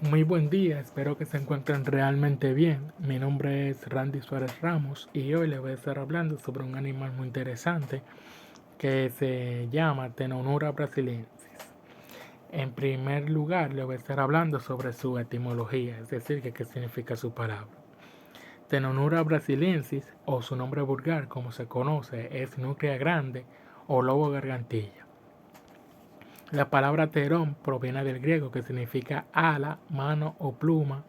Muy buen día, espero que se encuentren realmente bien. Mi nombre es Randy Suárez Ramos y hoy les voy a estar hablando sobre un animal muy interesante que se llama Tenonura brasiliensis. En primer lugar, les voy a estar hablando sobre su etimología, es decir, qué significa su palabra. Tenonura brasiliensis, o su nombre vulgar como se conoce, es nutria grande o lobo gargantilla. La palabra terón proviene del griego que significa ala, mano o pluma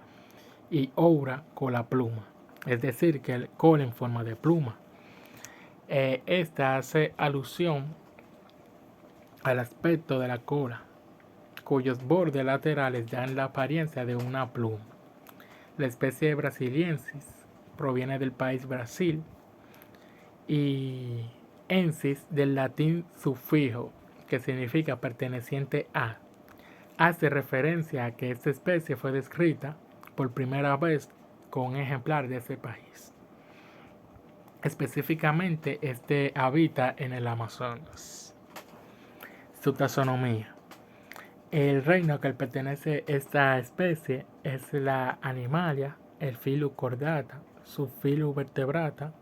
y oura con la pluma, es decir, que el cola en forma de pluma. Esta hace alusión al aspecto de la cola, cuyos bordes laterales dan la apariencia de una pluma. La especie brasiliensis proviene del país Brasil y ensis del latín sufijo, que significa perteneciente a. Hace referencia a que esta especie fue descrita por primera vez con un ejemplar de ese país. Específicamente, este habita en el Amazonas. Su taxonomía. El reino que pertenece a esta especie es la Animalia, el filo Chordata, subfilo Vertebrata,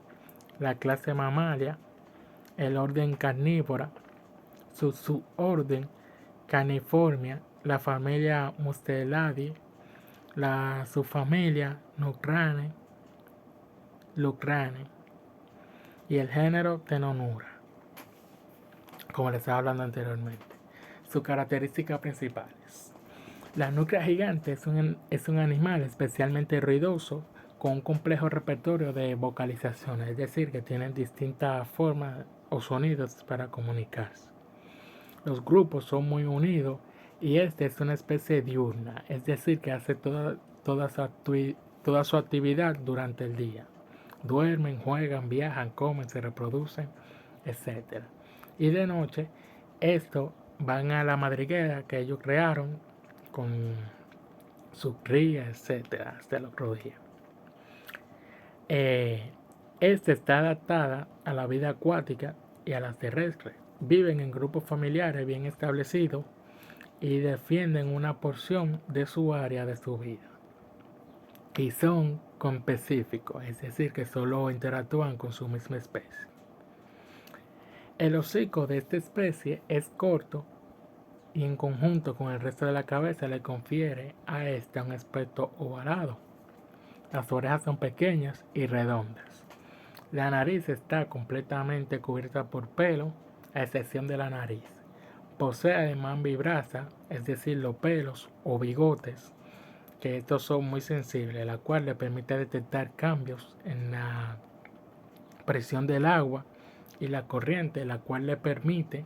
la clase Mammalia, el orden Carnívora, su suborden Caniformia, la familia Mustelidae, la subfamilia Lucrane y el género Tenonura, como les estaba hablando anteriormente. Sus características principales. La nutria gigante es un animal especialmente ruidoso con un complejo repertorio de vocalizaciones, es decir, que tienen distintas formas o sonidos para comunicarse. Los grupos son muy unidos y este es una especie diurna, es decir, que hace toda su actividad durante el día. Duermen, juegan, viajan, comen, se reproducen, etc. Y de noche, estos van a la madriguera que ellos crearon con sus crías, etc. hasta el otro día. Esta está adaptada a la vida acuática y a las terrestres. Viven en grupos familiares bien establecidos y defienden una porción de su área de su vida. Y son compecíficos, es decir, que solo interactúan con su misma especie. El hocico de esta especie es corto y en conjunto con el resto de la cabeza le confiere a esta un aspecto ovalado. Las orejas son pequeñas y redondas. La nariz está completamente cubierta por pelo, a excepción de la nariz. Posee además vibrasa, es decir, los pelos o bigotes, que estos son muy sensibles, la cual le permite detectar cambios en la presión del agua y la corriente, la cual le permite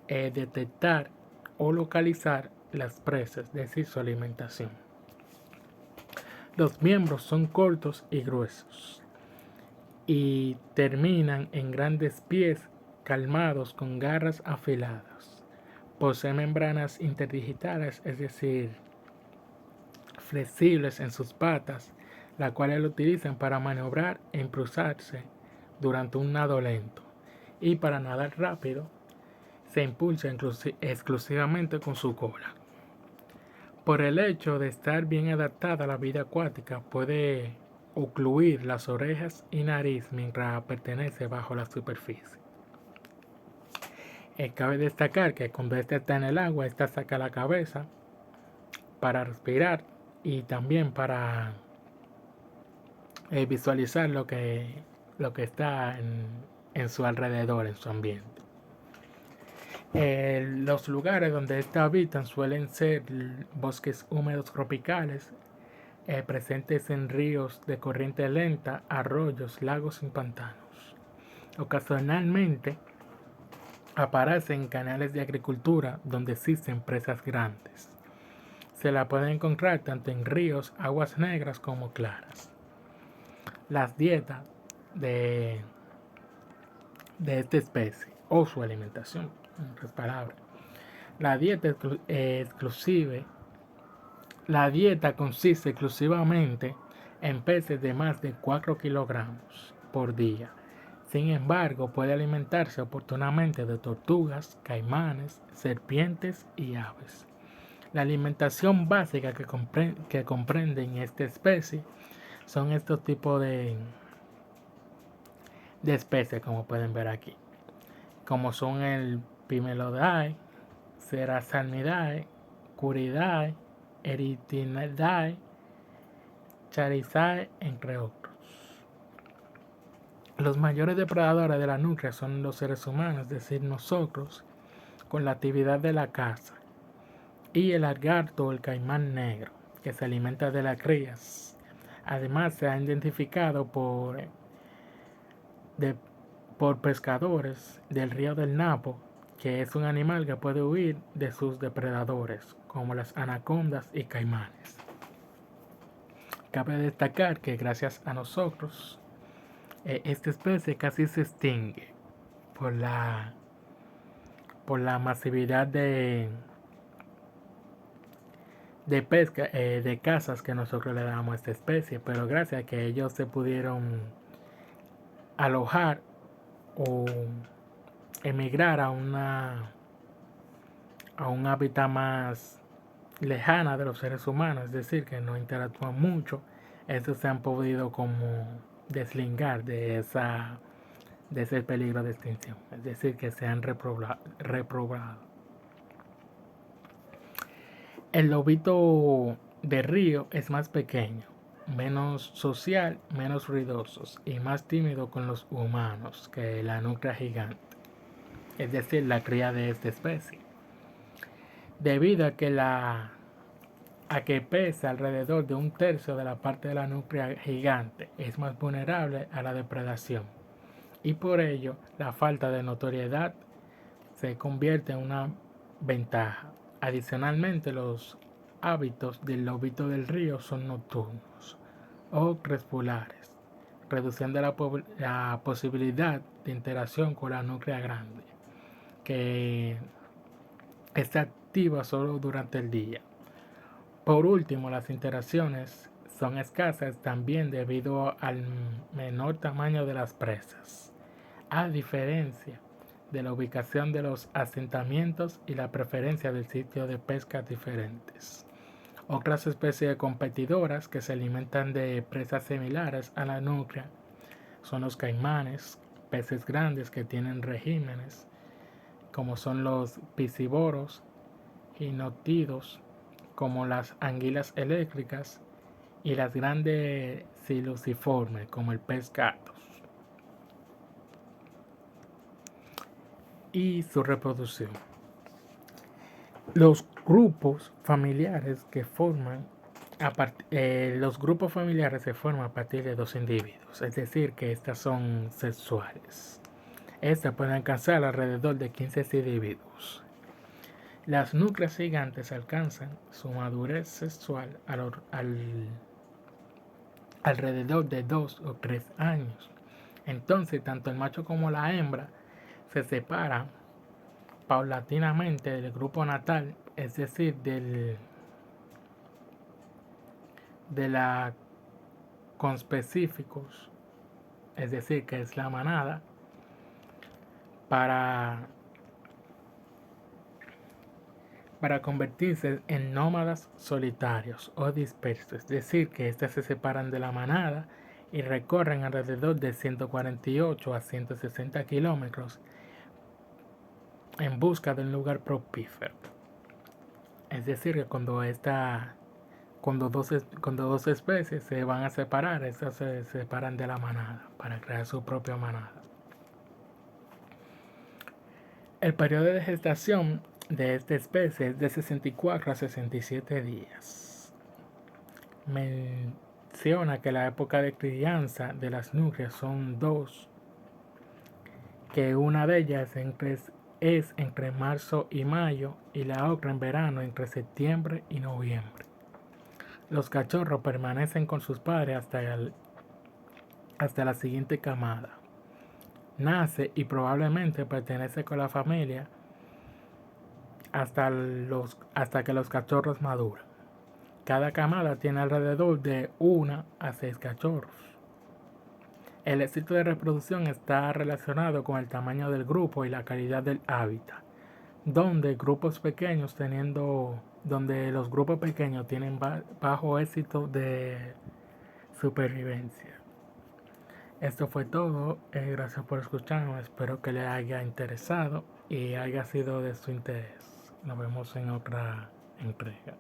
detectar o localizar las presas, es decir, su alimentación. Los miembros son cortos y gruesos y terminan en grandes pies calmados con garras afiladas. Posee membranas interdigitales, es decir, flexibles en sus patas, las cuales lo utilizan para maniobrar e impulsarse durante un nado lento. Y para nadar rápido, se impulsa exclusivamente con su cola. Por el hecho de estar bien adaptada a la vida acuática, puede ocluir las orejas y nariz mientras pertenece bajo la superficie. Cabe destacar que cuando ésta está en el agua, ésta saca la cabeza para respirar y también para visualizar lo que está en su alrededor, en su ambiente. Los lugares donde esta habitan suelen ser bosques húmedos tropicales, presentes en ríos de corriente lenta, arroyos, lagos y pantanos. Ocasionalmente aparecen en canales de agricultura donde existen presas grandes. Se la puede encontrar tanto en ríos, aguas negras como claras. Las dietas de, de esta especie o su alimentación, en otras palabras. La dieta exclusiva La dieta consiste exclusivamente en peces de más de 4 kilogramos por día. Sin embargo, puede alimentarse oportunamente de tortugas, caimanes, serpientes y aves. La alimentación básica que comprenden esta especie son estos tipos de especies, como pueden ver aquí, como son el Pimelodidae, Serrasalmidae, Curidae, Erythinidae, Charizae, entre otros. Los mayores depredadores de la nutria son los seres humanos, es decir, nosotros, con la actividad de la caza, y el lagarto o el caimán negro, que se alimenta de las crías. Además, se ha identificado por pescadores del río del Napo, que es un animal que puede huir de sus depredadores, como las anacondas y caimanes. Cabe destacar que gracias a nosotros, esta especie casi se extingue por la masividad de pesca, de cazas que nosotros le damos a esta especie, pero gracias a que ellos se pudieron alojar o emigrar a un hábitat más lejana de los seres humanos, es decir, que no interactúan mucho, estos se han podido como deslingar de ese peligro de extinción, es decir, que se han reprobado. El lobito de río es más pequeño, menos social, menos ruidoso y más tímido con los humanos que la nutria gigante, es decir, la cría de esta especie. Debido a que pesa alrededor de un tercio de la parte de la nutria gigante, es más vulnerable a la depredación y por ello la falta de notoriedad se convierte en una ventaja. Adicionalmente, los hábitos del lobito del río son nocturnos o crepusculares, reduciendo la posibilidad de interacción con la nutria grande, que está activa solo durante el día. Por último, las interacciones son escasas también debido al menor tamaño de las presas, a diferencia de la ubicación de los asentamientos y la preferencia del sitio de pesca diferentes. Otras especies competidoras que se alimentan de presas similares a la nutria son los caimanes, peces grandes que tienen regímenes, como son los piscivoros, ginótidos, como las anguilas eléctricas, y las grandes siluciformes, como el pez gato. Y su reproducción. Los grupos familiares los grupos familiares se forman a partir de dos individuos, es decir, que estas son sexuales. Estas pueden alcanzar alrededor de 15 individuos. Las nutrias gigantes alcanzan su madurez sexual alrededor de 2 o 3 años. Entonces, tanto el macho como la hembra se separan paulatinamente del grupo natal, es decir, de la conspecíficos, es decir, que es la manada, para convertirse en nómadas solitarios o dispersos, es decir, que éstas se separan de la manada y recorren alrededor de 148 a 160 kilómetros en busca de un lugar propífero. Es decir, que cuando dos especies se van a separar, estas se separan de la manada para crear su propia manada. El periodo de gestación de esta especie es de 64 a 67 días. Menciona que la época de crianza de las nutrias son dos, que una de ellas es entre marzo y mayo y la otra en verano entre septiembre y noviembre. Los cachorros permanecen con sus padres hasta la siguiente camada. Nace y probablemente pertenece con la familia hasta que los cachorros maduran. Cada camada tiene alrededor de 1 a 6 cachorros. El éxito de reproducción está relacionado con el tamaño del grupo y la calidad del hábitat, donde grupos pequeños teniendo donde los grupos pequeños tienen bajo éxito de supervivencia. Esto fue todo. Gracias por escucharnos. Espero que les haya interesado y haya sido de su interés. Nos vemos en otra entrega.